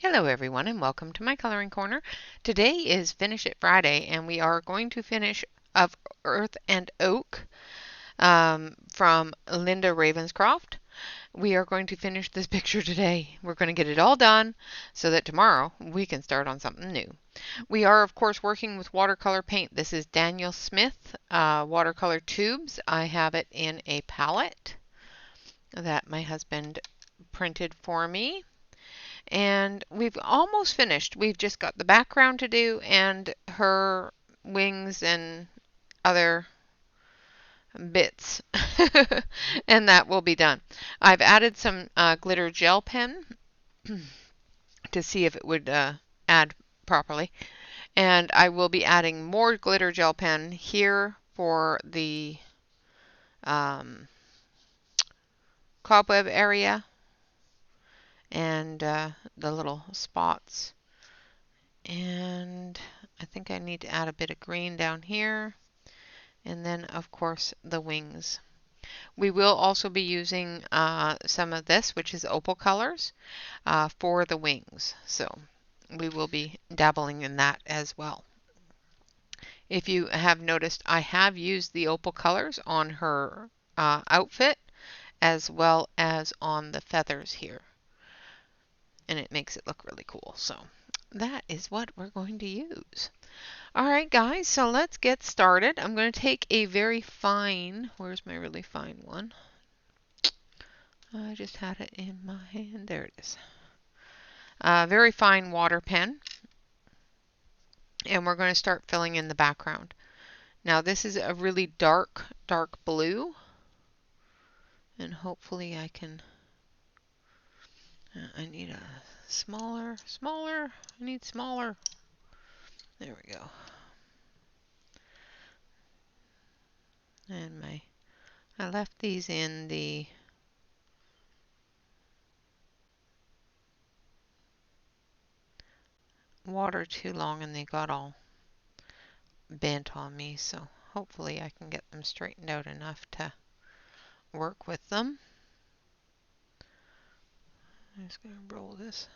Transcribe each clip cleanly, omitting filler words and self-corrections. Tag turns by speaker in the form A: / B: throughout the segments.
A: Hello everyone and welcome to my coloring corner. Today is Finish It Friday and we are going to finish Of Earth and Oak from Linda Ravenscroft. We are going to finish this picture today. We're going to get it all done so that tomorrow we can start on something new. We are of course working with watercolor paint. This is Daniel Smith watercolor tubes. I have it in a palette that my husband printed for me. And we've almost finished. We've just got the background to do and her wings and other bits. And that will be done. I've added some glitter gel pen to see if it would add properly. And I will be adding more glitter gel pen here for the cobweb area and the little spots. And I think I need to add a bit of green down here. And then, of course, the wings. We will also be using some of this, which is opal colors, for the wings. So we will be dabbling in that as well. If you have noticed, I have used the opal colors on her outfit as well as on the feathers here. And it makes it look really cool. So that is what we're going to use. Alright guys, so let's get started. I'm going to take a very fine, where's my really fine one? I just had it in my hand, there it is. Very fine water pen. And we're going to start filling in the background. Now this is a really dark blue. And hopefully I can, I need a smaller, I need smaller. There we go. And I left these in the water too long and they got all bent on me, so hopefully I can get them straightened out enough to work with them. I'm just going to roll this.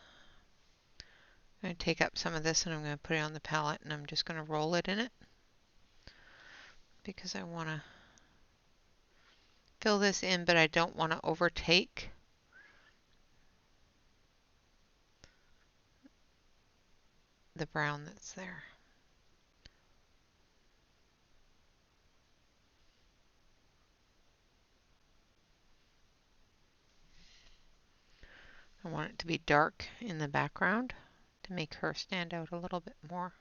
A: I'm going to take up some of this and I'm going to put it on the palette and I'm just going to roll it in it because I want to fill this in, but I don't want to overtake the brown that's there. I want it to be dark in the background to make her stand out a little bit more.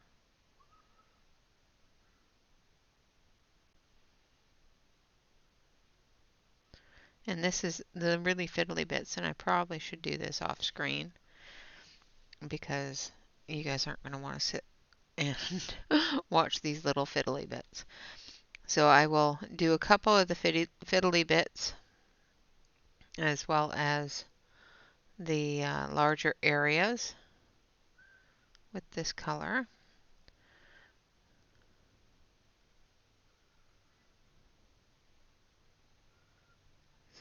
A: And this is the really fiddly bits, and I probably should do this off screen because you guys aren't going to want to sit and watch these little fiddly bits. So I will do a couple of the fiddly bits as well as the larger areas with this color.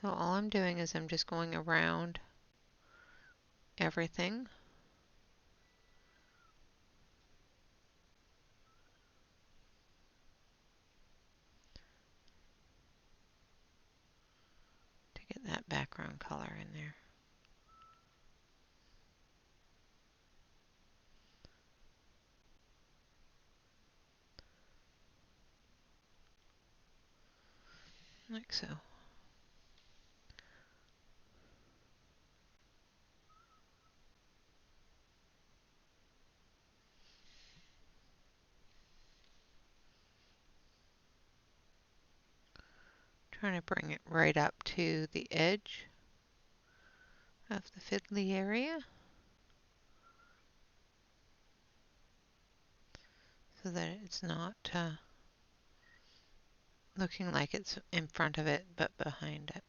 A: So all I'm doing is I'm just going around everything. To get that background color in there. Like so. Trying to bring it right up to the edge of the fiddly area so that it's not looking like it's in front of it but behind it.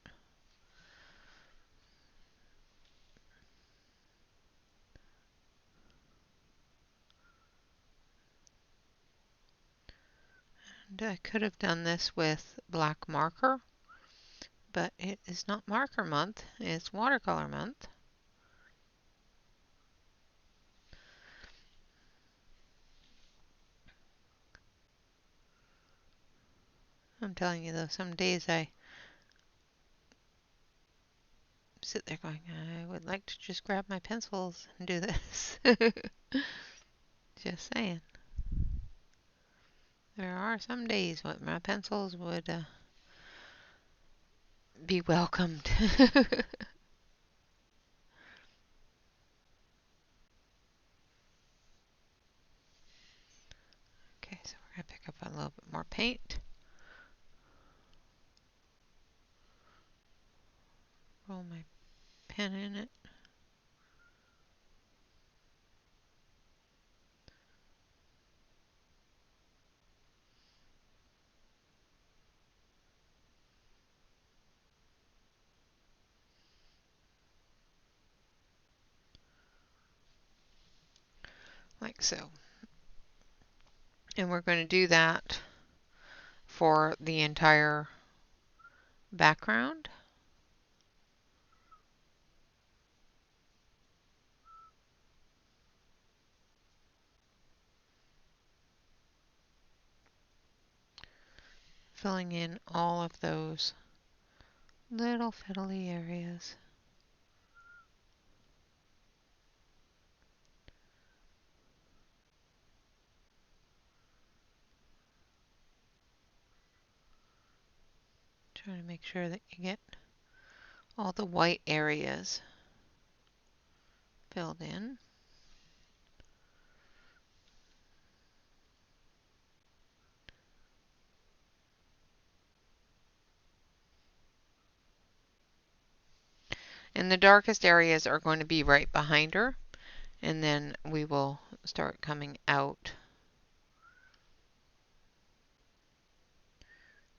A: And I could have done this with black marker, but it is not marker month, it's watercolor month. I'm telling you though, some days I sit there going, I would like to just grab my pencils and do this. Just saying. There are some days when my pencils would be welcomed. Okay, so we're going to pick up a little bit more paint. Roll my pen in it. Like so. And we're going to do that for the entire background. Filling in all of those little fiddly areas. Trying to make sure that you get all the white areas filled in. And the darkest areas are going to be right behind her. And then we will start coming out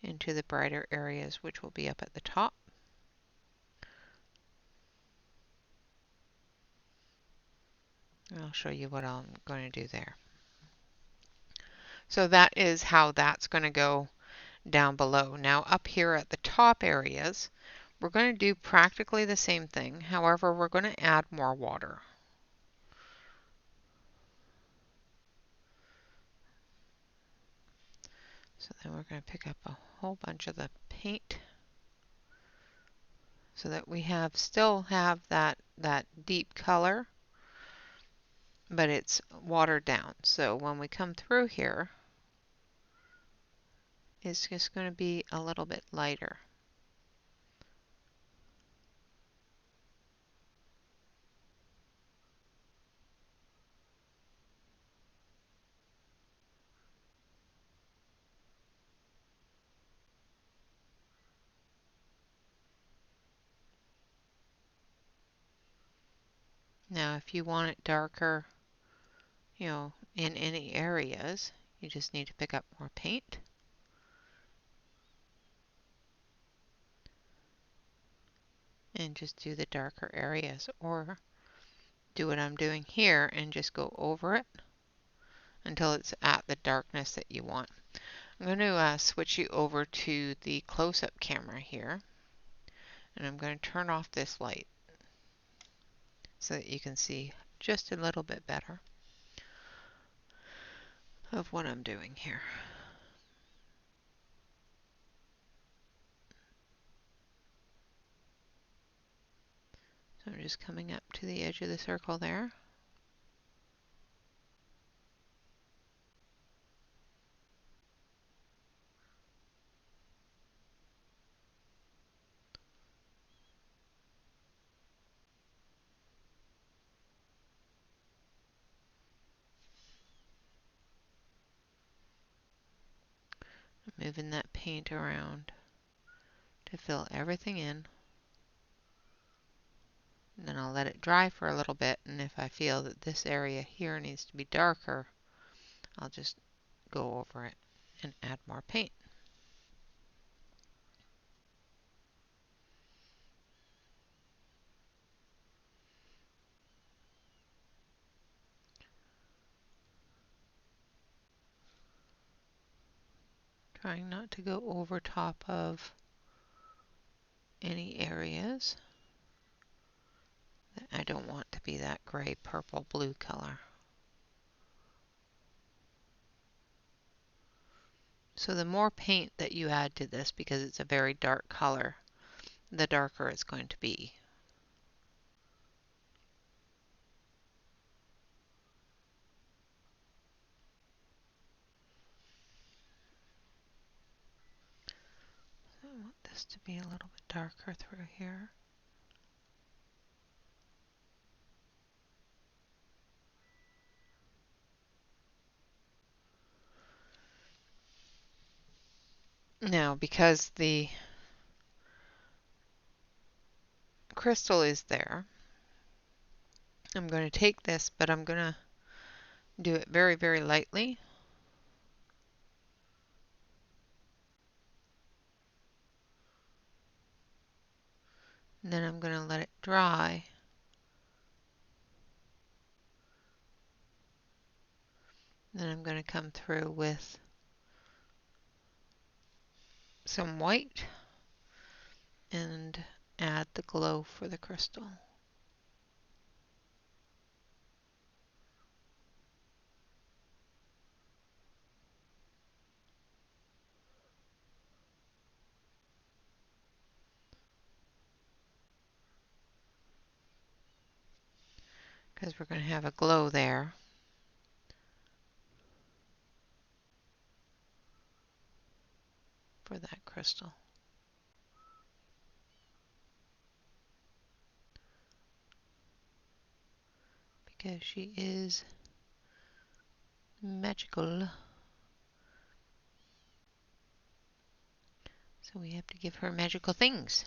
A: into the brighter areas, which will be up at the top. I'll show you what I'm going to do there. So that is how that's going to go down below. Now up here at the top areas, we're going to do practically the same thing. However, we're going to add more water. So then we're going to pick up a whole bunch of the paint so that we still have that deep color, but it's watered down. So when we come through here, it's just going to be a little bit lighter. Now, if you want it darker, in any areas, you just need to pick up more paint. And just do the darker areas, or do what I'm doing here and just go over it until it's at the darkness that you want. I'm going to switch you over to the close-up camera here, and I'm going to turn off this light so that you can see just a little bit better of what I'm doing here. So I'm just coming up to the edge of the circle there. I'm moving that paint around to fill everything in. And then I'll let it dry for a little bit, and if I feel that this area here needs to be darker, I'll just go over it and add more paint. Trying not to go over top of any areas that I don't want to be that gray, purple, blue color. So the more paint that you add to this, because it's a very dark color, the darker it's going to be. So I want this to be a little bit darker through here. Now, because the crystal is there, I'm going to take this, but I'm going to do it very, very lightly. And then I'm going to let it dry. Then I'm going to come through with some white and add the glow for the crystal. Because we're going to have a glow there. For that crystal. Because she is magical. So we have to give her magical things.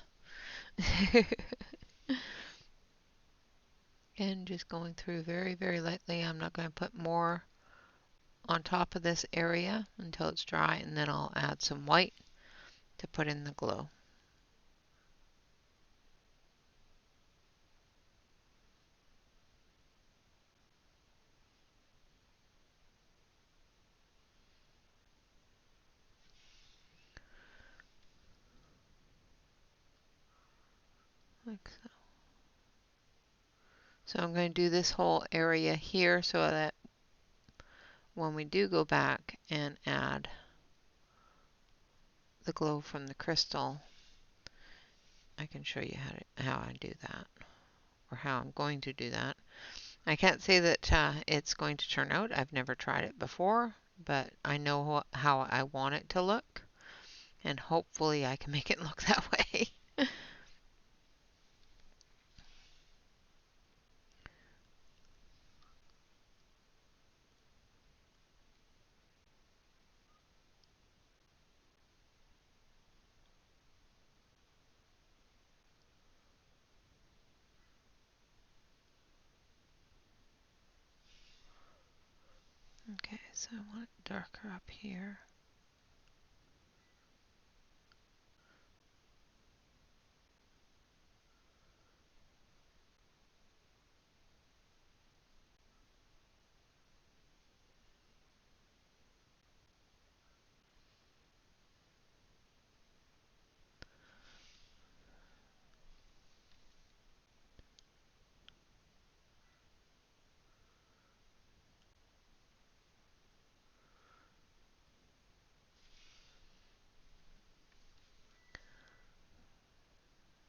A: And just going through very, very lightly. I'm not going to put more on top of this area until it's dry, and then I'll add some white to put in the glow. Like so. So I'm going to do this whole area here so that when we do go back and add the glow from the crystal, I can show you how I do that, or how I'm going to do that. I can't say that it's going to turn out. I've never tried it before, but I know how I want it to look, and hopefully I can make it look that way. Okay, so I want it darker up here.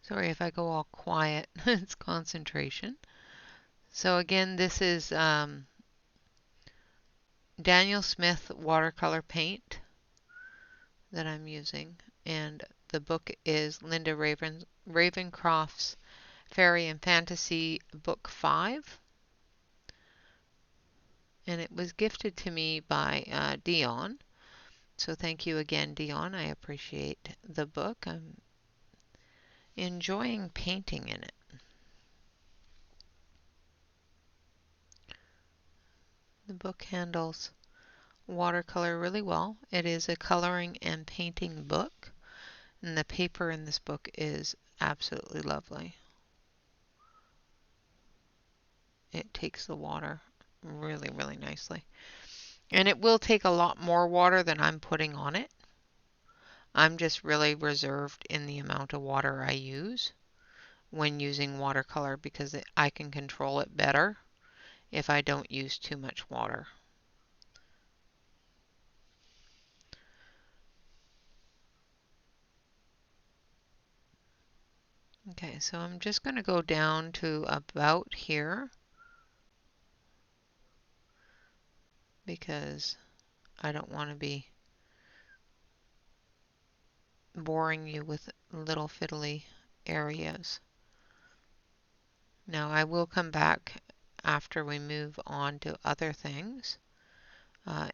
A: Sorry if I go all quiet. It's concentration. So again, this is Daniel Smith watercolor paint that I'm using, and the book is Linda Ravenscroft's Fairy and Fantasy Book 5, and it was gifted to me by Dion. So thank you again, Dion. I appreciate the book. I'm enjoying painting in it. The book handles watercolor really well. It is a coloring and painting book, and the paper in this book is absolutely lovely. It takes the water really, really nicely. And it will take a lot more water than I'm putting on it. I'm just really reserved in the amount of water I use when using watercolor because I can control it better if I don't use too much water. Okay, so I'm just going to go down to about here because I don't want to be boring you with little fiddly areas. Now I will come back after we move on to other things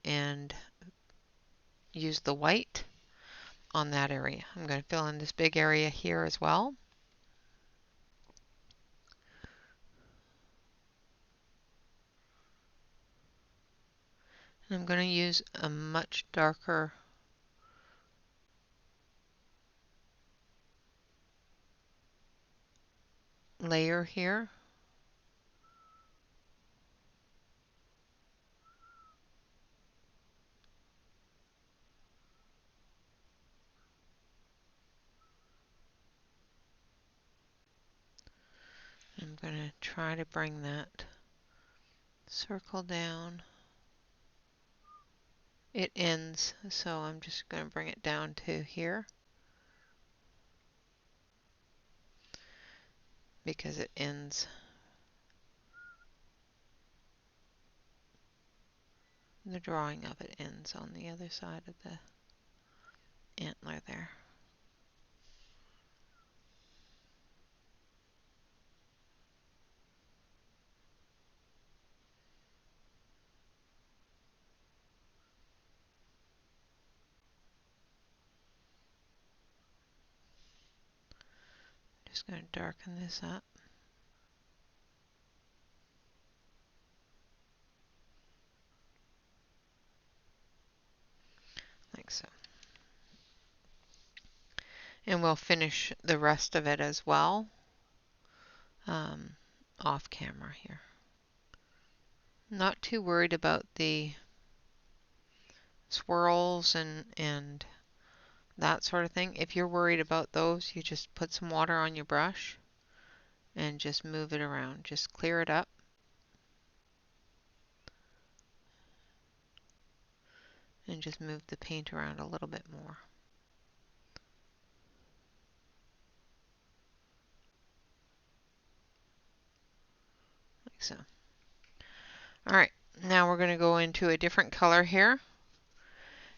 A: and use the white on that area. I'm going to fill in this big area here as well. And I'm going to use a much darker layer here. I'm going to try to bring that circle down. It ends, so I'm just going to bring it down to here because it ends. The drawing of it ends on the other side of the antler there. Just going to darken this up. Like so. And we'll finish the rest of it as well off camera here. Not too worried about the swirls and that sort of thing. If you're worried about those, you just put some water on your brush and just move it around. Just clear it up. And just move the paint around a little bit more. Like so. Alright, now we're going to go into a different color here.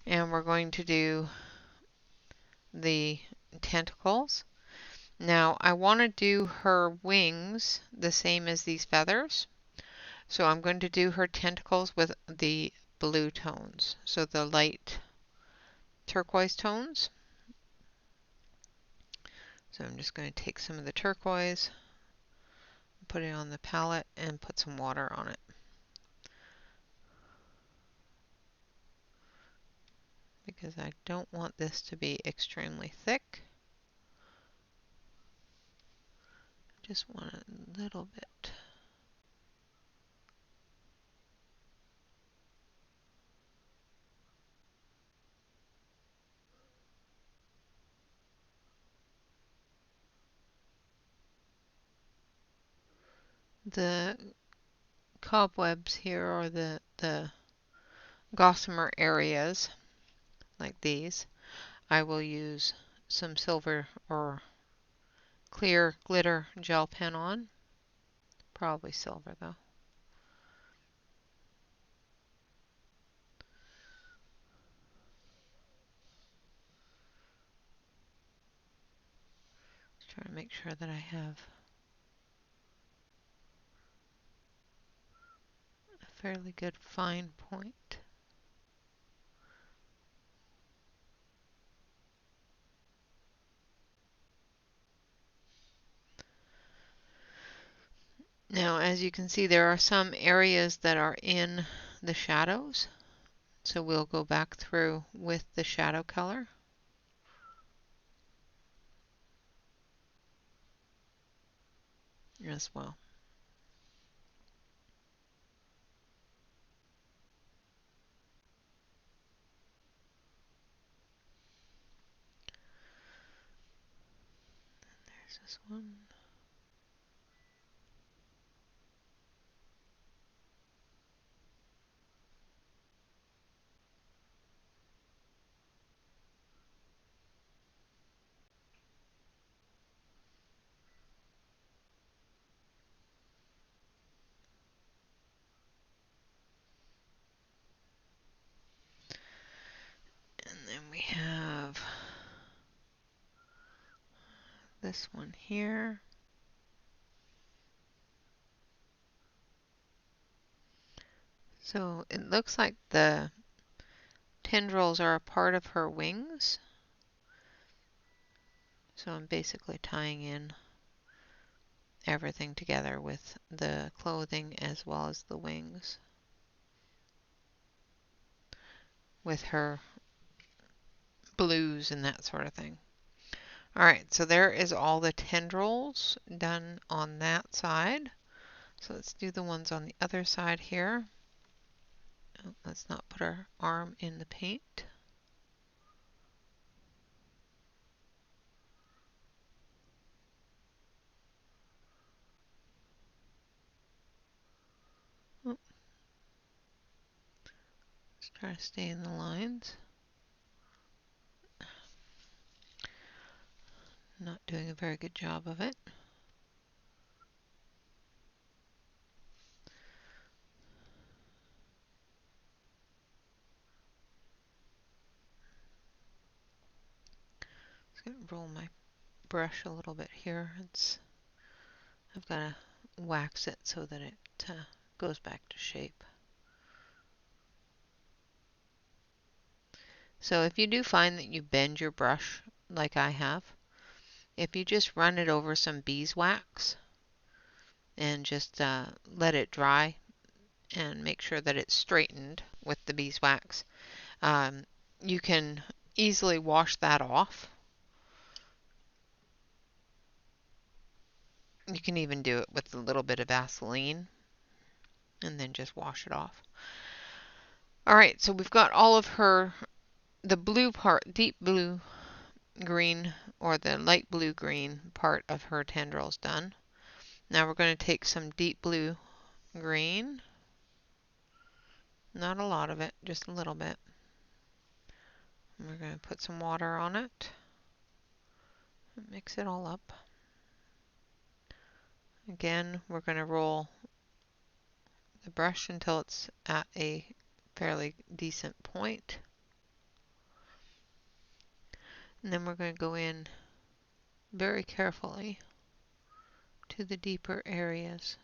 A: And we're going to do the tentacles. Now I want to do her wings the same as these feathers. So I'm going to do her tentacles with the blue tones. So the light turquoise tones. So I'm just going to take some of the turquoise, put it on the palette, and put some water on it. Because I don't want this to be extremely thick. Just want a little bit. The cobwebs here, or the gossamer areas, like these, I will use some silver or clear glitter gel pen on. Probably silver though. Just try to make sure that I have a fairly good fine point. Now, as you can see, there are some areas that are in the shadows. So we'll go back through with the shadow color. As well. There's this one. have this one here. So it looks like the tendrils are a part of her wings. So I'm basically tying in everything together with the clothing as well as the wings with her blues and that sort of thing. Alright, so there is all the tendrils done on that side. So let's do the ones on the other side here. Oh, let's not put our arm in the paint. Oh, let's try to stay in the lines. Not doing a very good job of it. Just going to roll my brush a little bit here. I've got to wax it so that it goes back to shape. So if you do find that you bend your brush like I have, if you just run it over some beeswax and just let it dry and make sure that it's straightened with the beeswax, you can easily wash that off. You can even do it with a little bit of Vaseline and then just wash it off. Alright, so we've got all of the blue part, deep blue green or the light blue green part of her tendrils done. Now we're going to take some deep blue green, not a lot of it, just a little bit. And we're going to put some water on it and mix it all up. Again, we're going to roll the brush until it's at a fairly decent point. And then we're going to go in very carefully to the deeper areas.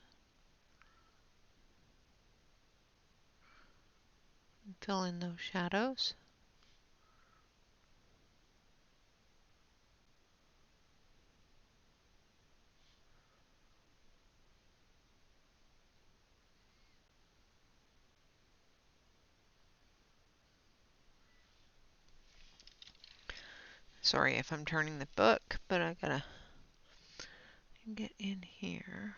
A: And fill in those shadows. Sorry if I'm turning the book, but I gotta get in here.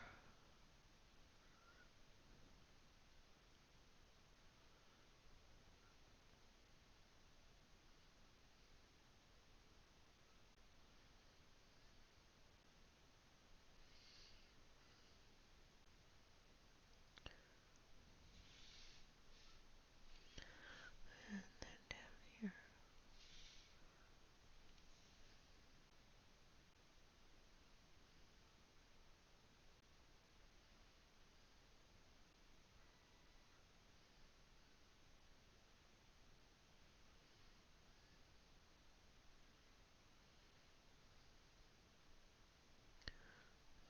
A: And then down here.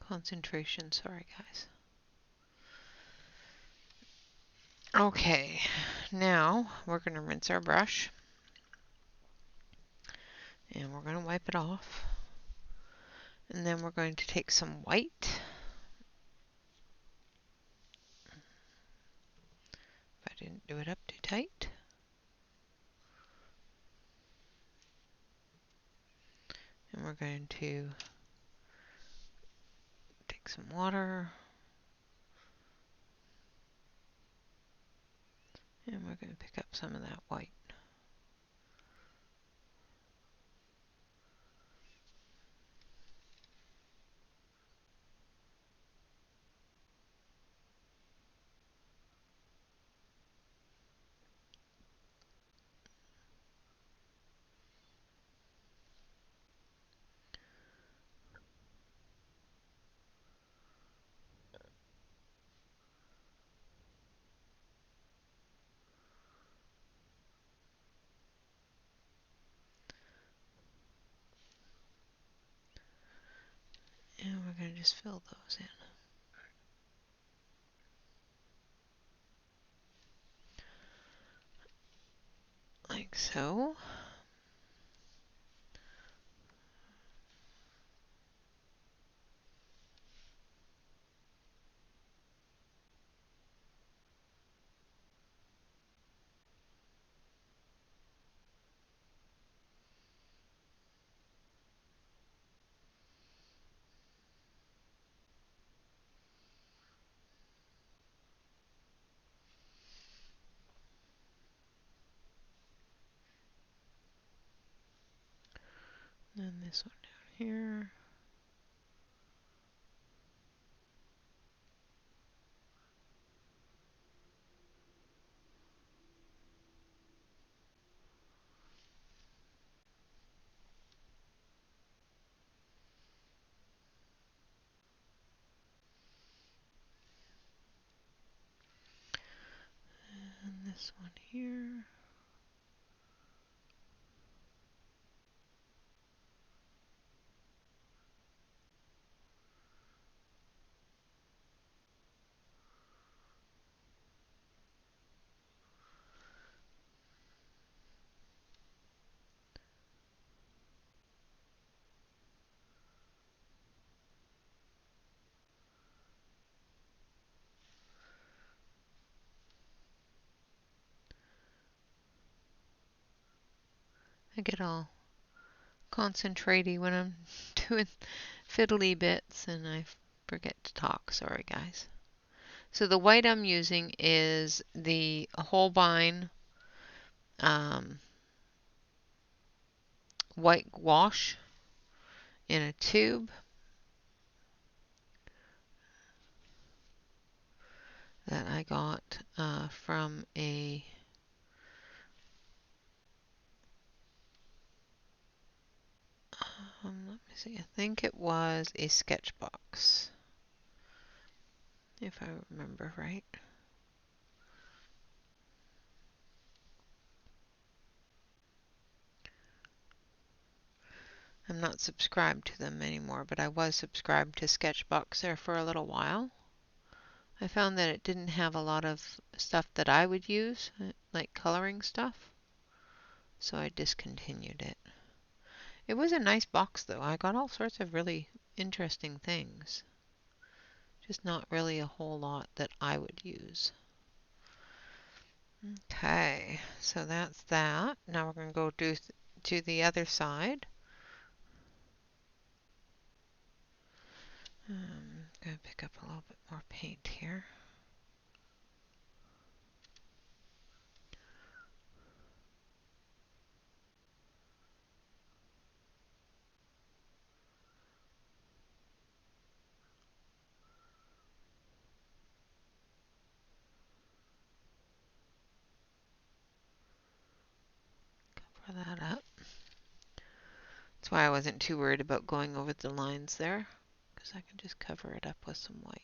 A: Concentration, sorry guys. Okay, now we're going to rinse our brush and we're going to wipe it off. And then we're going to take some white. If I didn't do it up too tight. And we're going to take some water. And we're going to pick up some of that white. we're going to just fill those in. Like so. And then this one down here. And this one here. I get all concentraty when I'm doing fiddly bits and I forget to talk. Sorry, guys. So the white I'm using is the Holbein white wash in a tube that I got from a let me see, I think it was a Sketchbox, if I remember right. I'm not subscribed to them anymore, but I was subscribed to Sketchbox there for a little while. I found that it didn't have a lot of stuff that I would use, like coloring stuff, so I discontinued it. It was a nice box though. I got all sorts of really interesting things. Just not really a whole lot that I would use. Okay, so that's that. Now we're going to go to the other side. I'm going to pick up a little bit more paint here. Cover that up. That's why I wasn't too worried about going over the lines there, because I can just cover it up with some white.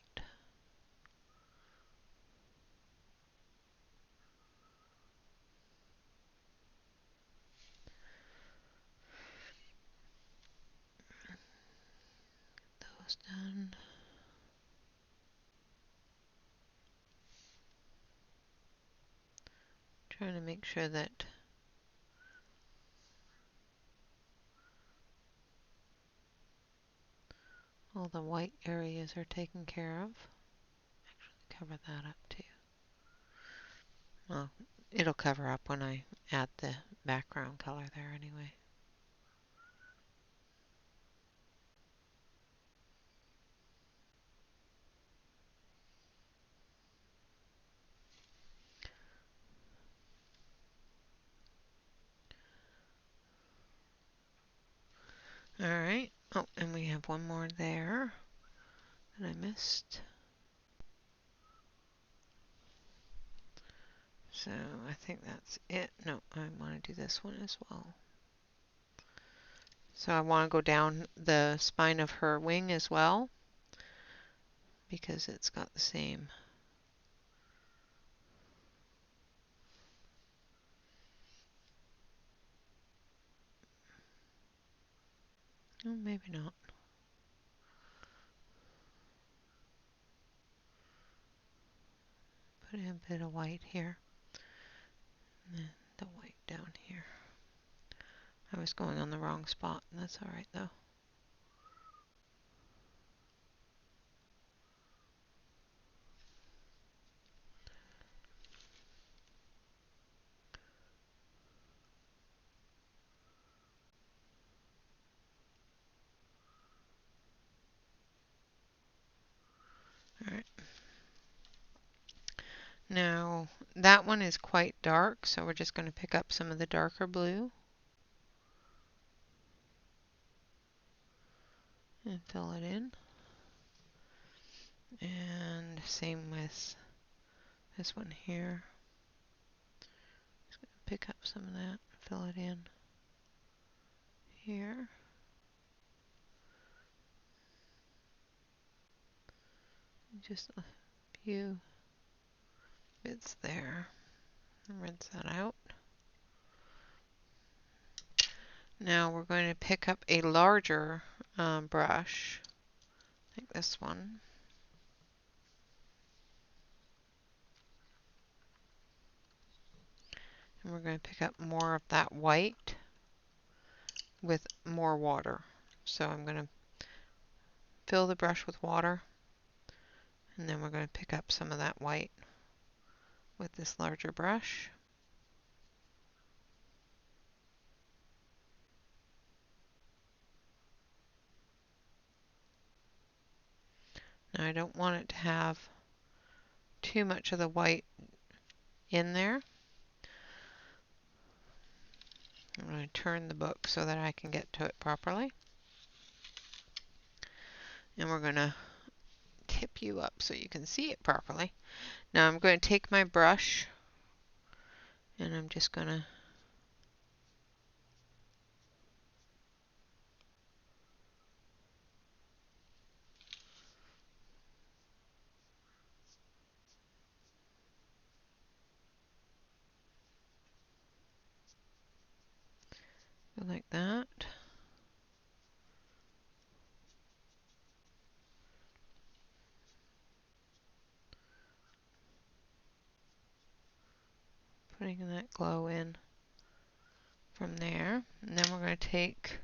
A: Get those done. Trying to make sure that all the white areas are taken care of. Actually, cover that up too. Well, it'll cover up when I add the background color there anyway. Alright. Oh, and we have one more there that I missed. So I think that's it. No, I want to do this one as well. So I want to go down the spine of her wing as well, because it's got the same. Oh, maybe not. put in a bit of white here. And then the white down here. I was going on the wrong spot. That's alright though. Alright. Now, that one is quite dark, so we're just going to pick up some of the darker blue and fill it in. And same with this one here. Just going to pick up some of that, fill it in here. Just a few bits there. Rinse that out. Now we're going to pick up a larger brush, like this one. And we're going to pick up more of that white with more water. So I'm going to fill the brush with water, and then we're going to pick up some of that white with this larger brush. Now I don't want it to have too much of the white in there. I'm going to turn the book so that I can get to it properly. And we're going to tip you up so you can see it properly. Now I'm going to take my brush and I'm just going to go like that. Putting that glow in from there. And then we're going to take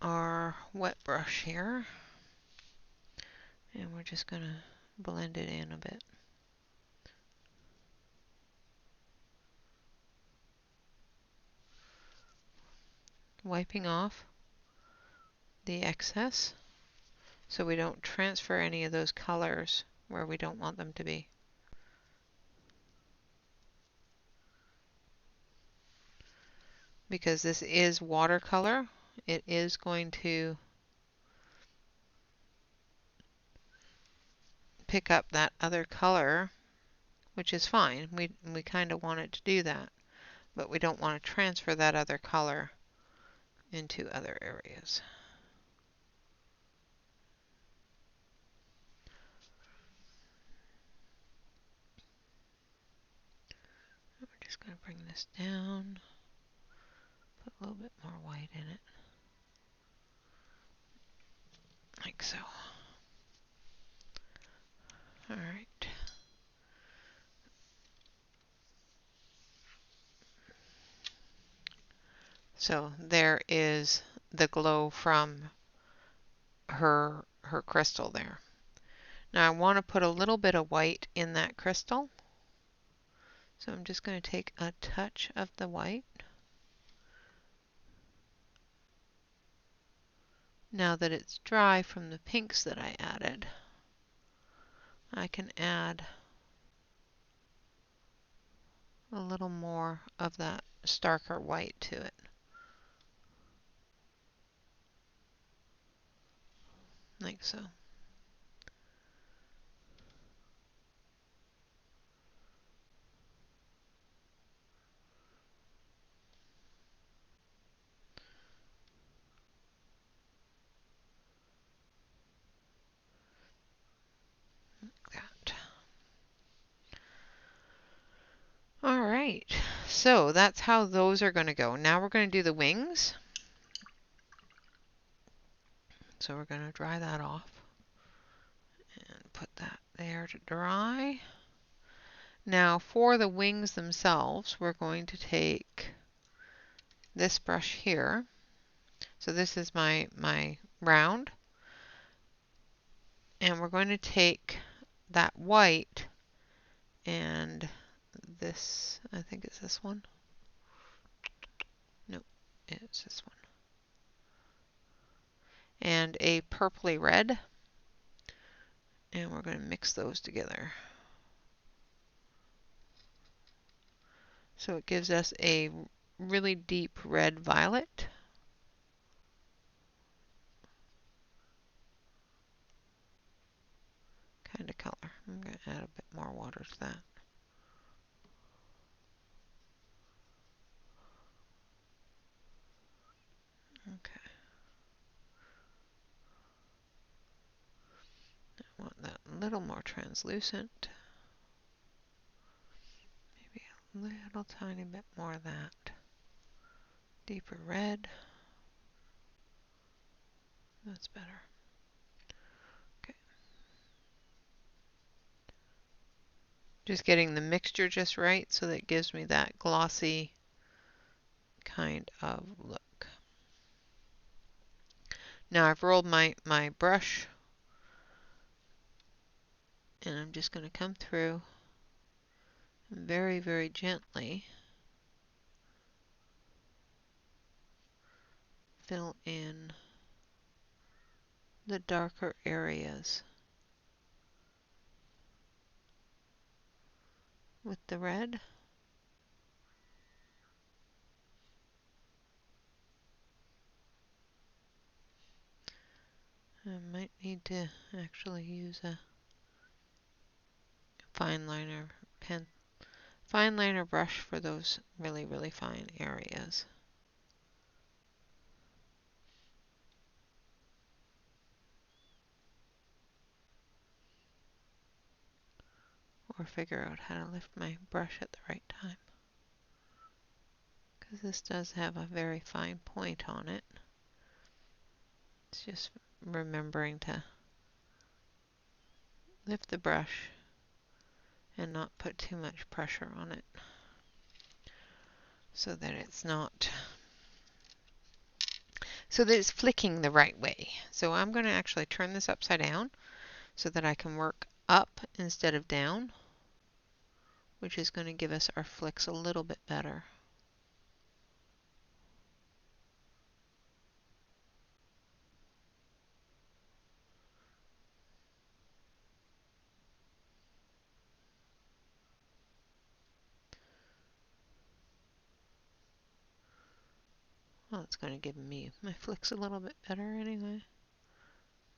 A: our wet brush here and we're just going to blend it in a bit. Wiping off the excess so we don't transfer any of those colors where we don't want them to be. Because this is watercolor, it is going to pick up that other color, which is fine. We kind of want it to do that, but we don't want to transfer that other color into other areas. We're just going to bring this down, put a little bit more white in it, like so. Alright. So there is the glow from her crystal there. Now I want to put a little bit of white in that crystal. So I'm just going to take a touch of the white. Now that it's dry from the pinks that I added, I can add a little more of that starker white to it. Like so. That. Alright, so that's how those are going to go. Now we're going to do the wings. So we're going to dry that off and put that there to dry. Now for the wings themselves, we're going to take this brush here. So this is my round. And we're going to take that white and this, I think it's this one. Nope, it's this one. And a purpley red. And we're going to mix those together. So it gives us a really deep red violet. Kind of color. I'm going to add a bit more water to that. Okay. I want that a little more translucent. Maybe a little tiny bit more of that. Deeper red. That's better. Okay. Just getting the mixture just right so that it gives me that glossy kind of look. Now I've rolled my brush and I'm just going to come through and very, very gently fill in the darker areas with the red. I might need to actually use a fine liner brush for those really, really fine areas. Or figure out how to lift my brush at the right time. Because this does have a very fine point on it. It's just remembering to lift the brush and not put too much pressure on it so that it's flicking the right way. So I'm going to actually turn this upside down so that I can work up instead of down, which is going to give us our flicks a little bit better. Well, it's going to give me my flicks a little bit better anyway.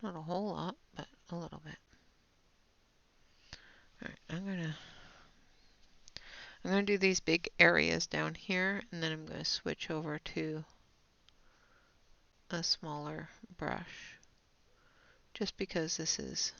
A: Not a whole lot, but a little bit. Alright, I'm going to do these big areas down here, and then I'm going to switch over to a smaller brush, just because this is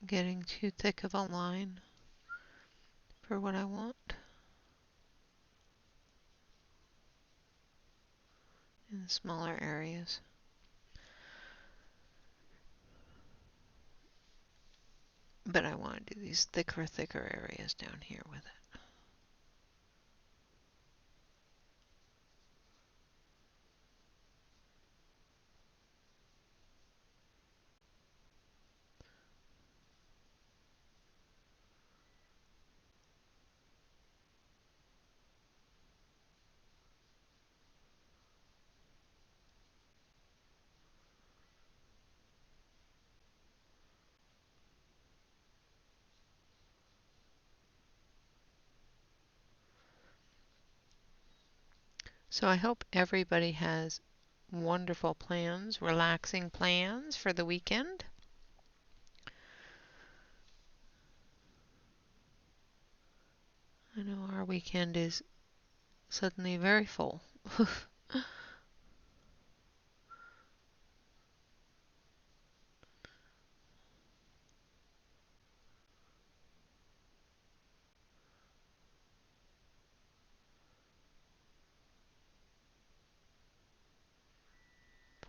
A: getting too thick of a line for what I want in the smaller areas. But I want to do these thicker areas down here with it. So I hope everybody has wonderful plans, relaxing plans for the weekend. I know our weekend is suddenly very full.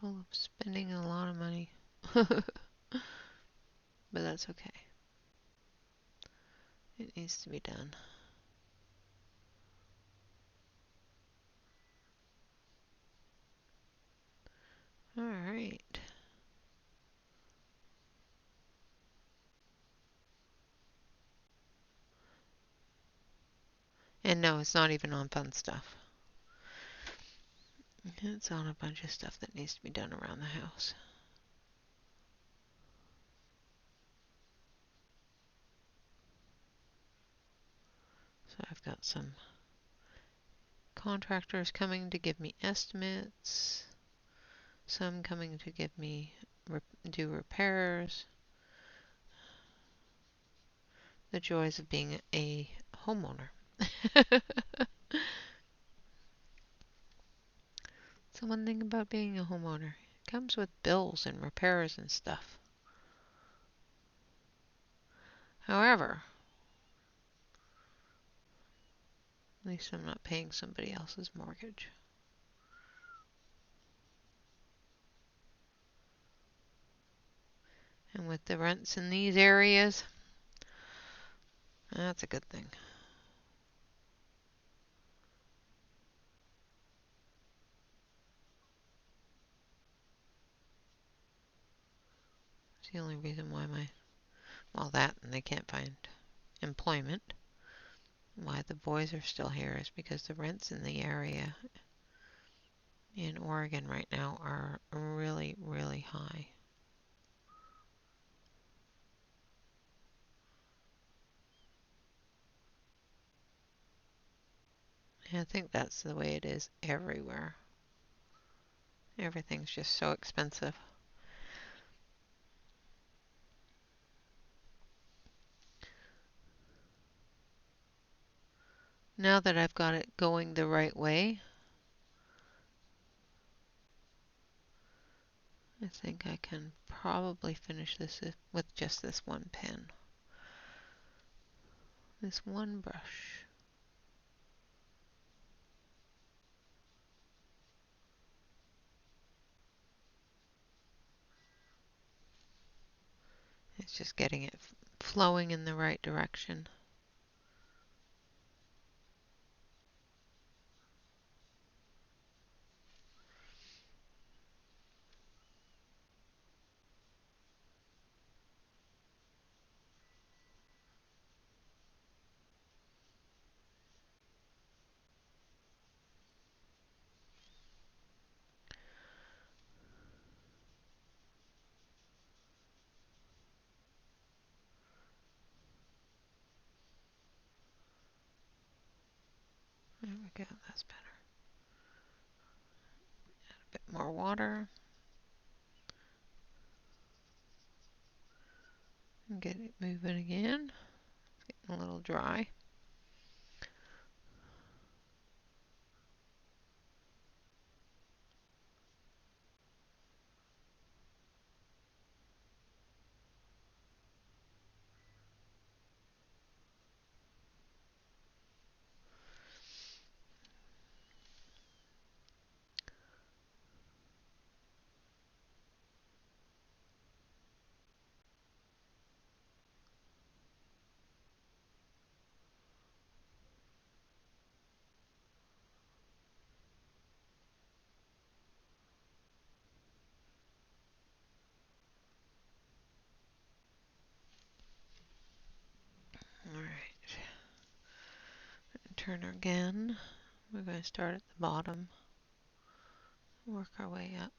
A: Full of spending a lot of money. But that's okay. It needs to be done. Alright. And no, it's not even on fun stuff. It's on a bunch of stuff that needs to be done around the house. So I've got some contractors coming to give me estimates. Some coming to give me do repairs. The joys of being a homeowner. So one thing about being a homeowner, it comes with bills and repairs and stuff. However, at least I'm not paying somebody else's mortgage. And with the rents in these areas, that's a good thing. It's the only reason why well, that and they can't find employment. Why the boys are still here is because the rents in the area in Oregon right now are really, really high. And I think that's the way it is everywhere. Everything's just so expensive. Now that I've got it going the right way, I think I can probably finish this with just this one pen. This one brush. It's just getting it flowing in the right direction. There we go, that's better. Add a bit more water. And get it moving again. It's getting a little dry. Alright. Turn again. We're going to start at the bottom. Work our way up.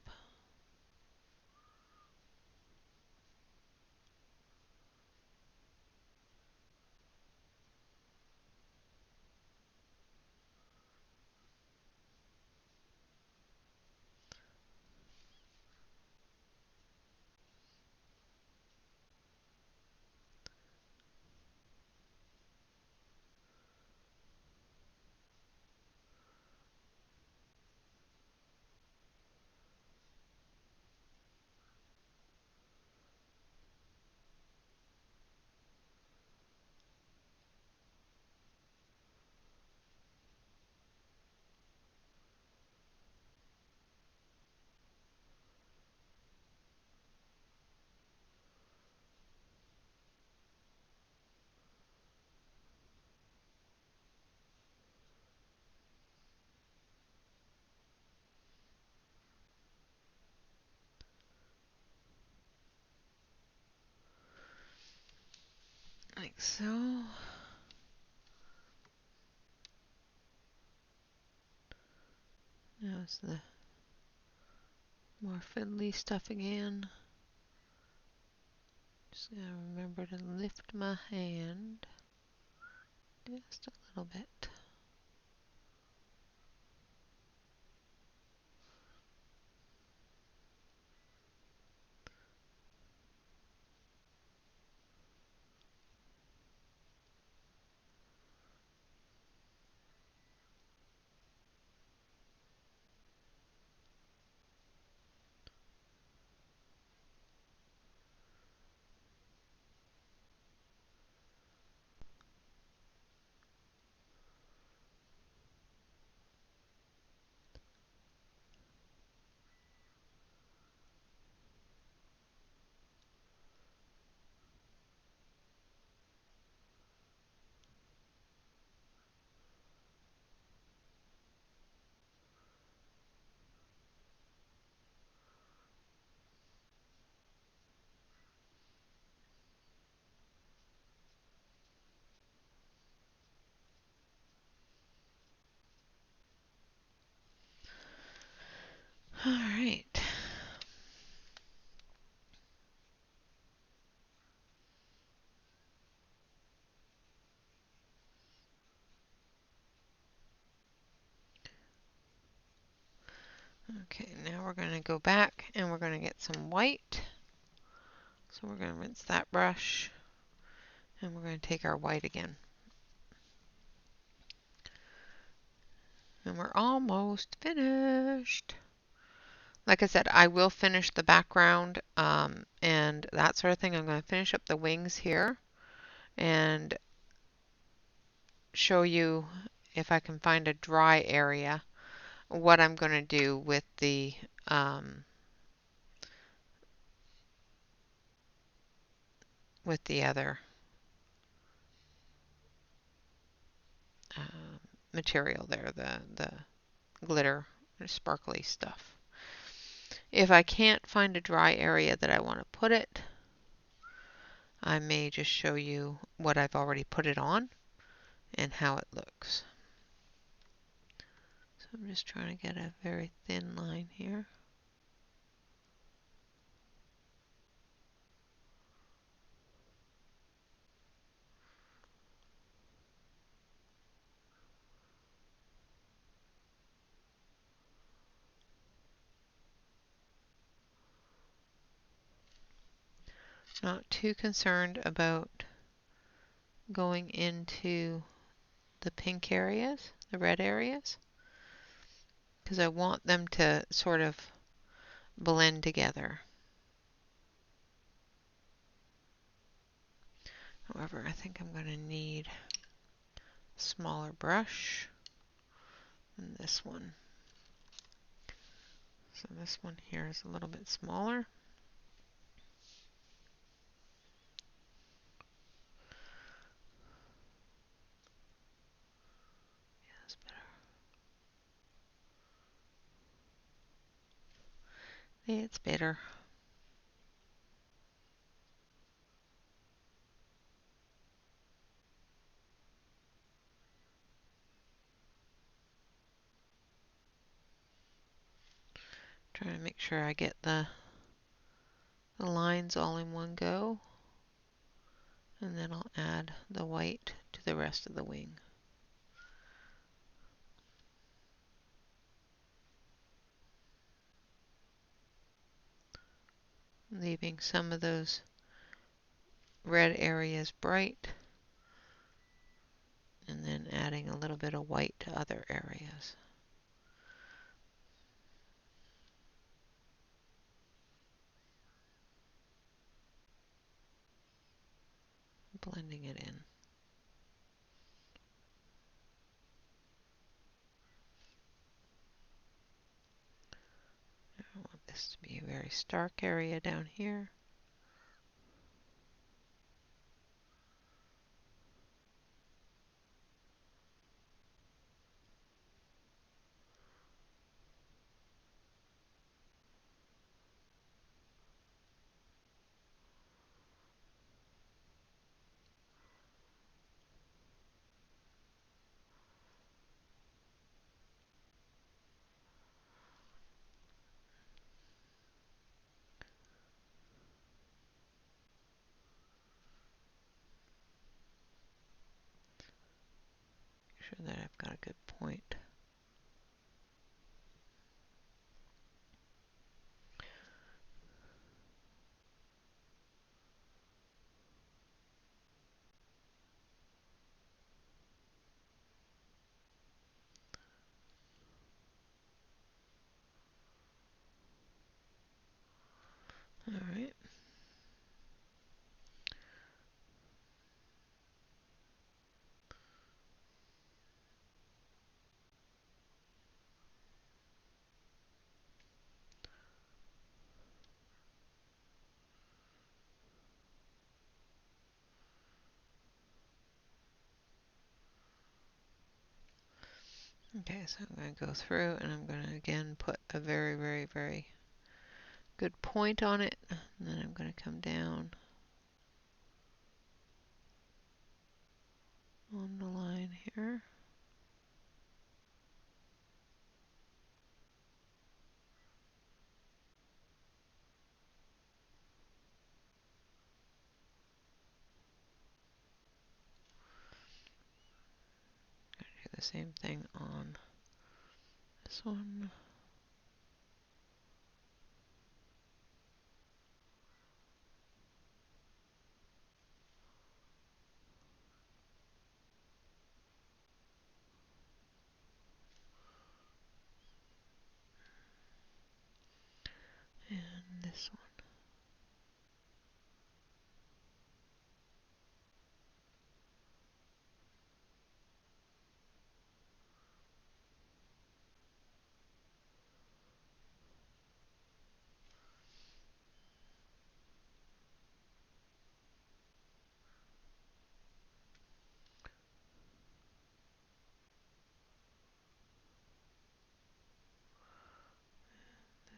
A: like so. Now it's the more fiddly stuff again. Just gotta remember to lift my hand just a little bit. All right. Okay, now we're going to go back and we're going to get some white. So we're going to rinse that brush and we're going to take our white again. And we're almost finished. Like I said, I will finish the background and that sort of thing. I'm going to finish up the wings here and show you, if I can find a dry area, what I'm going to do with the other material there, the glitter sparkly stuff. If I can't find a dry area that I want to put it, I may just show you what I've already put it on and how it looks. So I'm just trying to get a very thin line here. Not too concerned about going into the pink areas, the red areas, because I want them to sort of blend together. However, I think I'm going to need a smaller brush than this one. So this one here is a little bit smaller. Yeah, that's better. It's better. Trying to make sure I get the lines all in one go. And then I'll add the white to the rest of the wing. Leaving some of those red areas bright, and then adding a little bit of white to other areas. Blending it in. I want this to be a very stark area down here. sure that I've got a good point. All right. Okay, so I'm going to go through and I'm going to again put a very, very, very good point on it. And then I'm going to come down on the line here. Do the same thing on this one. And this one.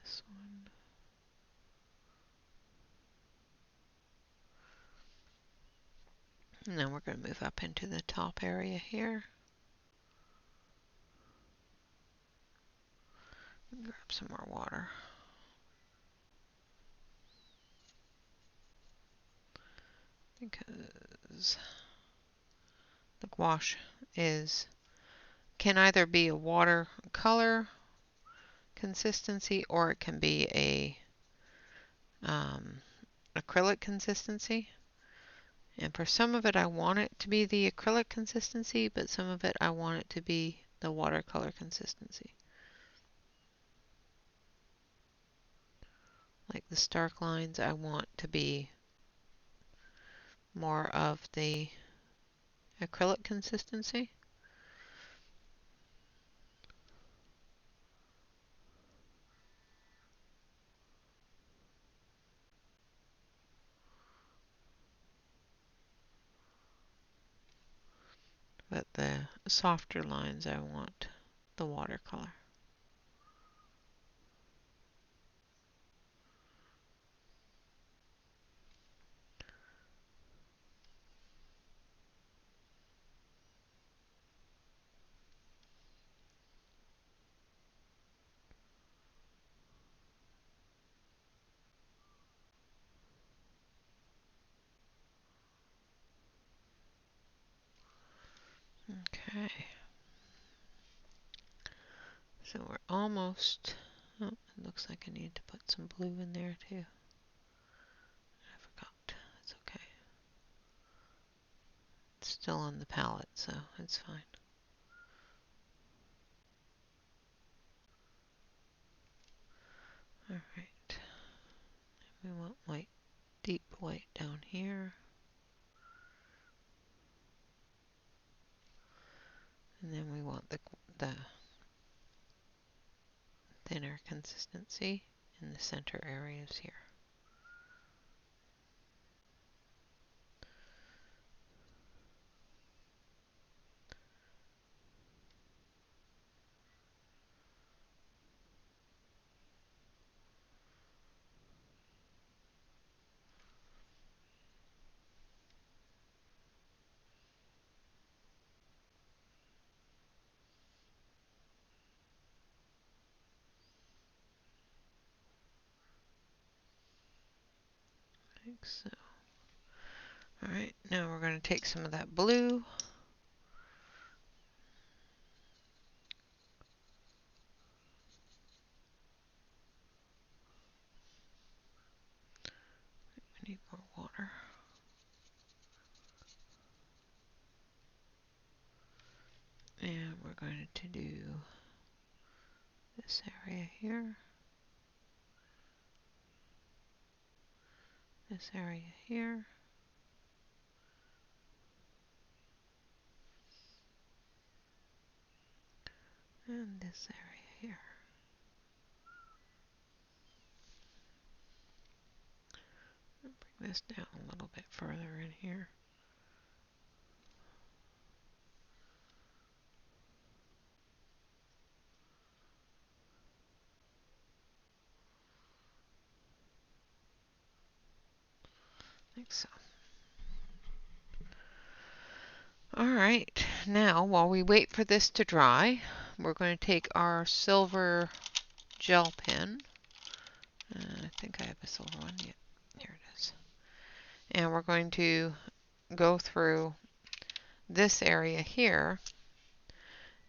A: This one. And then we're going to move up into the top area here. Grab some more water. Because the gouache can either be a watercolor consistency or it can be a acrylic consistency. And for some of it I want it to be the acrylic consistency, but some of it I want it to be the watercolor consistency. Like the stark lines I want to be more of the acrylic consistency. But the softer lines I want the watercolor. Okay. So we're almost, oh, it looks like I need to put some blue in there too. I forgot. It's okay. It's still on the palette, so it's fine. Alright. We want white, deep white down here. And then we want the thinner consistency in the center areas here. Like so. Alright, now we're going to take some of that blue Need more water. And we're going to do this area here, this area here, and this area here. I'll bring this down a little bit further in here. Like so. Alright, now while we wait for this to dry, we're going to take our silver gel pen. I think I have a silver one. Yeah, here it is. And we're going to go through this area here,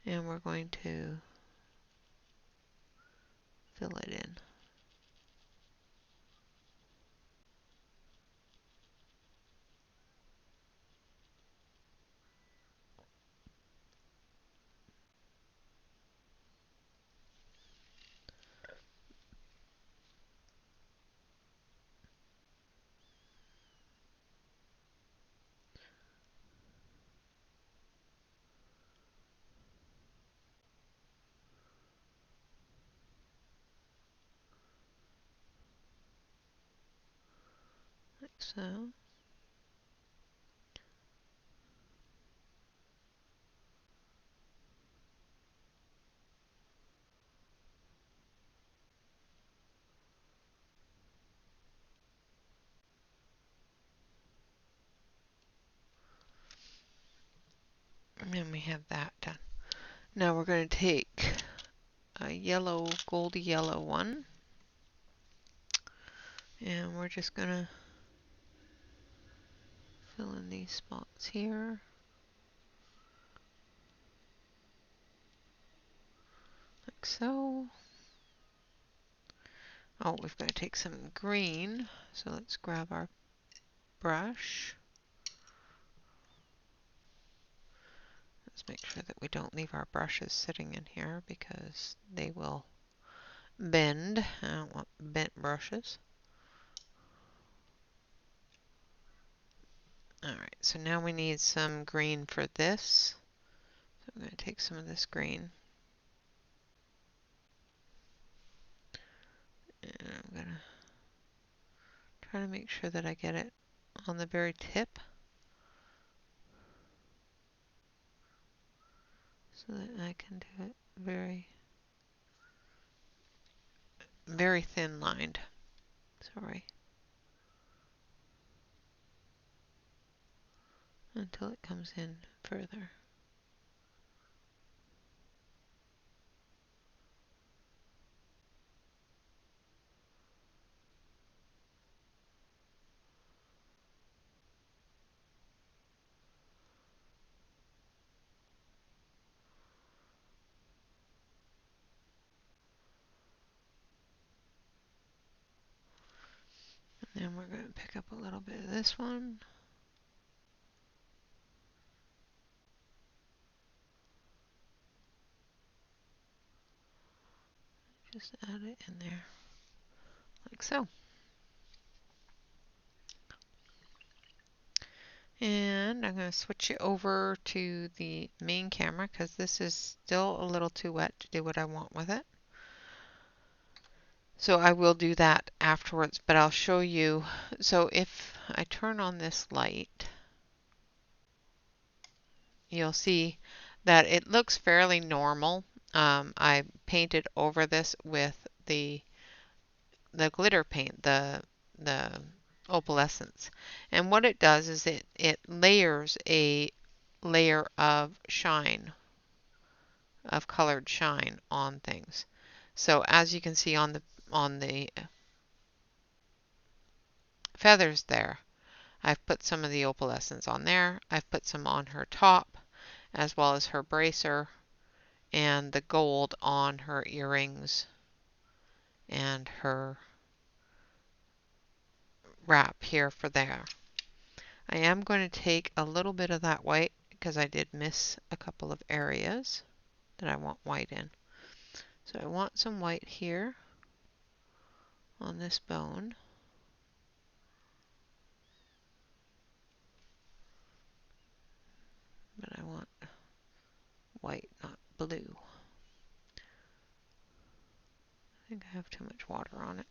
A: and we're going to fill it in. Like so. And then we have that done. Now we're going to take a yellow, goldy yellow one, and we're just going to fill in these spots here. Like so. Oh, we've got to take some green, so let's grab our brush. Let's make sure that we don't leave our brushes sitting in here because they will bend. I don't want bent brushes. Alright, so now we need some green for this. So I'm going to take some of this green. And I'm going to try to make sure that I get it on the very tip, so that I can do it very thin lined. Sorry. Until it comes in further. And then we're going to pick up a little bit of this one. Just add it in there, like so. And I'm going to switch it over to the main camera because this is still a little too wet to do what I want with it. So I will do that afterwards, but I'll show you. So if I turn on this light, you'll see that it looks fairly normal. I painted over this with the glitter paint, the opalescence. And what it does is it layers a layer of shine, of colored shine on things. So as you can see on the feathers there, I've put some of the opalescence on there. I've put some on her top, as well as her bracer, and the gold on her earrings and her wrap here for there. I am going to take a little bit of that white because I did miss a couple of areas that I want white in. So I want some white here on this bone. But I want white, not blue. I think I have too much water on it.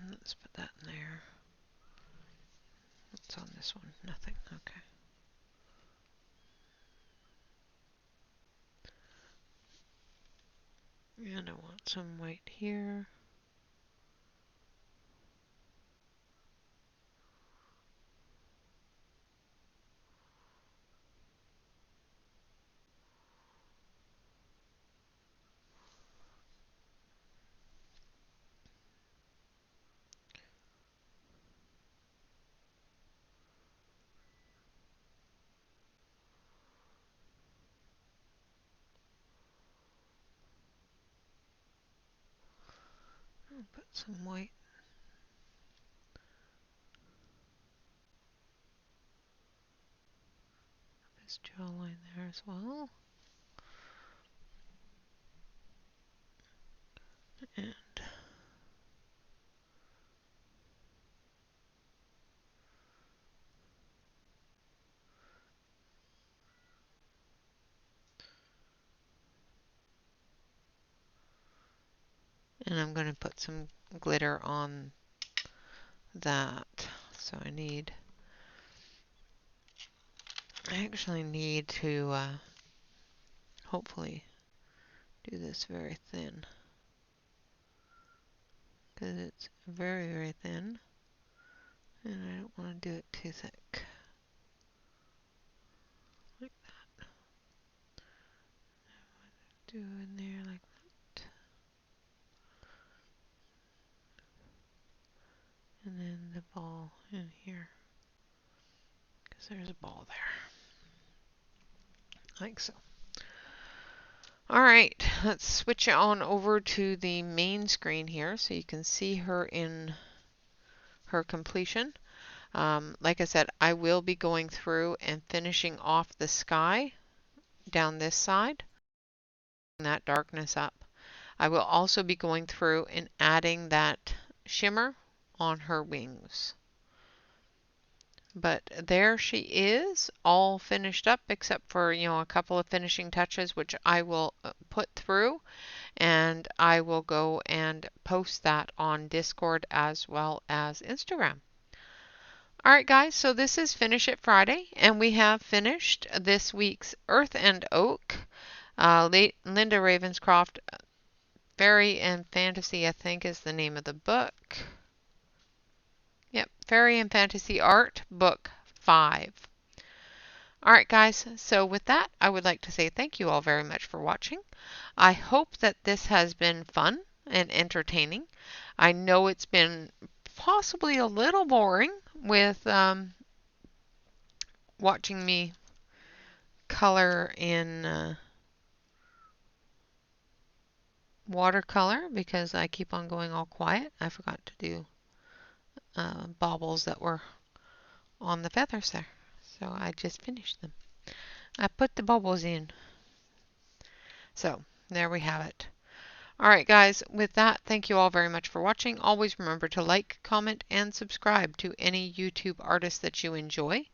A: Let's put that in there. What's on this one? Nothing. Okay. And I want some white here. I'll put some white. This jawline there as well. And I'm going to put some glitter on that. So I actually need to hopefully do this very thin. Because it's very, very thin. And I don't want to do it too thick. Like that. Do in there like that. And then the ball in here. Because there's a ball there. Like so. Alright, let's switch on over to the main screen here so you can see her in her completion. Like I said, I will be going through and finishing off the sky down this side, that darkness up. I will also be going through and adding that shimmer on her wings. But there she is, all finished up except for, a couple of finishing touches, which I will put through, and I will go and post that on Discord as well as Instagram. Alright guys, so this is Finish It Friday, and we have finished this week's Earth and Oak. Linda Ravenscroft, Fairy and Fantasy, I think is the name of the book. Yep, Fairy and Fantasy Art, Book 5. Alright guys, so with that, I would like to say thank you all very much for watching. I hope that this has been fun and entertaining. I know it's been possibly a little boring with watching me color in watercolor because I keep on going all quiet. I forgot to do baubles that were on the feathers there. So I just finished them. I put the bubbles in. So there we have it. Alright guys, with that, thank you all very much for watching. Always remember to like, comment, and subscribe to any YouTube artist that you enjoy.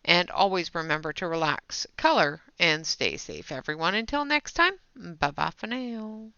A: And always remember to relax, color, and stay safe everyone. Until next time, bye-bye for now.